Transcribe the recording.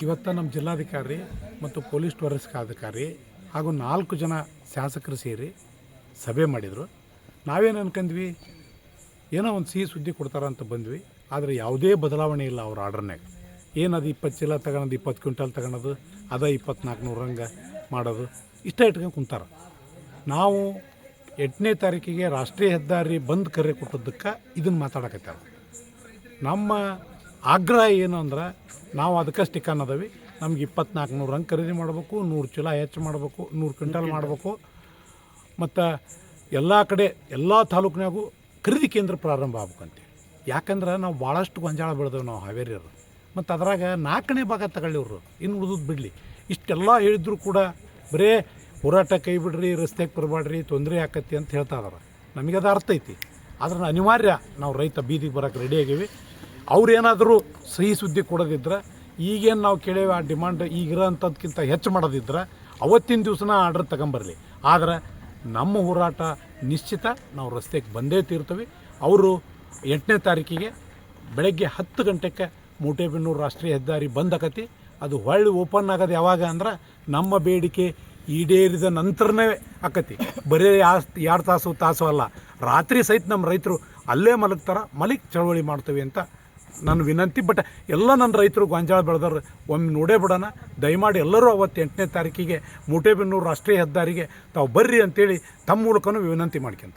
ಇವತ್ತು ನಮ್ಮ ಜಿಲ್ಲಾಧಿಕಾರಿ ಮತ್ತು ಪೊಲೀಸ್ ವರಿಷ್ಠಾಧಿಕಾರಿ ಹಾಗೂ 4 ಜನ ಶಾಸಕರು ಸೇರಿ ಸಭೆ ಮಾಡಿದರು. ನಾವೇನು ಅನ್ಕೊಂಡ್ವಿ, ಏನೋ ಒಂದು ಸಿಹಿ ಸುದ್ದಿ ಕೊಡ್ತಾರಂತ ಬಂದ್ವಿ. ಆದರೆ ಯಾವುದೇ ಬದಲಾವಣೆ ಇಲ್ಲ ಅವ್ರ ಆರ್ಡ್ರ್ನಾಗ. ಏನದು 20 ಚೀಲ ತಗೊಳೋದು, 20 ಕ್ವಿಂಟಲ್ ತಗೊಳೋದು, ಅದ 2400 ಹಂಗೆ ಮಾಡೋದು, ಇಷ್ಟ ಇಟ್ಕೊಂಡು ಕುಂತಾರೆ. ನಾವು 8ನೇ ತಾರೀಕಿಗೆ ರಾಷ್ಟ್ರೀಯ ಹೆದ್ದಾರಿ ಬಂದ್ ಕರೆ ಕೊಟ್ಟದ್ದಕ್ಕೆ ಇದನ್ನು ಮಾತಾಡಕತ್ತಾರೆ. ನಮ್ಮ ಆಗ್ರಹ ಏನು ಅಂದ್ರೆ, ನಾವು ಅದಕ್ಕೆ ಟಿಕಾನ್ ಅದಾವೆ, ನಮ್ಗೆ 2400 ಹಂಗೆ ಖರೀದಿ ಮಾಡಬೇಕು, 100 ಚೀಲ ಹೆಚ್ಚು ಮಾಡಬೇಕು, 100 ಕ್ವಿಂಟಲ್ ಮಾಡಬೇಕು. ಮತ್ತು ಎಲ್ಲ ಕಡೆ ಎಲ್ಲ ತಾಲೂಕಿನಾಗೂ ಖರೀದಿ ಕೇಂದ್ರ ಪ್ರಾರಂಭ ಆಗ್ಬೇಕಂತೆ. ಯಾಕಂದ್ರೆ ನಾವು ಭಾಳಷ್ಟು ಗೊಂಜಾಳ ಬೆಳೆದೇವೆ ನಾವು ಹಾವೇರಿಯರು. ಮತ್ತು ಅದ್ರಾಗ 4ನೇ ಭಾಗ ತಗೊಳ್ಳಿವ್ರು, ಇನ್ನು ಉಳಿದು ಬಿಡಲಿ. ಇಷ್ಟೆಲ್ಲ ಹೇಳಿದ್ರು ಕೂಡ ಬರೇ ಹೋರಾಟ ಕೈ ಬಿಡ್ರಿ, ರಸ್ತೆಗೆ ಬರಬೇಡ್ರಿ, ತೊಂದರೆ ಆಕತಿ ಅಂತ ಹೇಳ್ತಾ ಇದಾರೆ. ನಮಗೆ ಅದು ಅರ್ಥ ಐತಿ. ಆದ್ರೆ ಅನಿವಾರ್ಯ ನಾವು ರೈತ ಬೀದಿಗೆ ಬರೋಕ್ಕೆ ರೆಡಿ ಆಗೀವಿ. ಅವ್ರೇನಾದರೂ ಸಿಹಿ ಸುದ್ದಿ ಕೊಡೋದಿದ್ರೆ, ಈಗೇನು ನಾವು ಕೇಳೇವಿ ಆ ಡಿಮಾಂಡ್ ಈಗಿರೋ ಅಂಥದ್ಕಿಂತ ಹೆಚ್ಚು ಮಾಡೋದಿದ್ರೆ ಅವತ್ತಿನ ದಿವಸನ ಆರ್ಡ್ರ್ ತಗೊಂಬರಲಿ. ಆದ್ರೆ ನಮ್ಮ ಹೋರಾಟ ನಿಶ್ಚಿತ, ನಾವು ರಸ್ತೆಗೆ ಬಂದೇ ತೀರ್ತೀವಿ. ಅವರು 8ನೇ ತಾರೀಕಿಗೆ ಬೆಳಗ್ಗೆ 10 ಗಂಟೆಗೆ ಮೂಟೆಬೆನ್ನೂರು ರಾಷ್ಟ್ರೀಯ ಹೆದ್ದಾರಿ ಬಂದ್ ಆಕತಿ. ಅದು ಹೊಳ್ಳಿ ಓಪನ್ ಆಗೋದು ಯಾವಾಗ ಅಂದ್ರೆ ನಮ್ಮ ಬೇಡಿಕೆ ಈಡೇರಿದ ನಂತರನೇ ಆಕತಿ. ಬರೀ 2 ತಾಸು ಅಲ್ಲ, ರಾತ್ರಿ ಸಹಿತ ನಮ್ಮ ರೈತರು ಅಲ್ಲೇ ಮಲಗಿ ಚಳವಳಿ ಮಾಡ್ತೀವಿ ಅಂತ ನನ್ನ ವಿನಂತಿ. ಬಟ್ ಎಲ್ಲ ನನ್ನ ರೈತರು ಗೊಂಜಾಳ ಬೆಳೆದವ್ರು ಒಮ್ಮೆ ನೋಡೇ ಬಿಡೋಣ. ದಯಮಾಡಿ ಎಲ್ಲರೂ ಅವತ್ತು 8ನೇ ತಾರೀಕಿಗೆ ಮೂಟೆಬೆನ್ನೂರು ರಾಷ್ಟ್ರೀಯ ಹೆದ್ದಾರಿಗೆ ತಾವು ಬರ್ರಿ ಅಂತೇಳಿ ತಮ್ಮ ಮೂಲಕನೂ ವಿನಂತಿ ಮಾಡ್ಕೊಂತ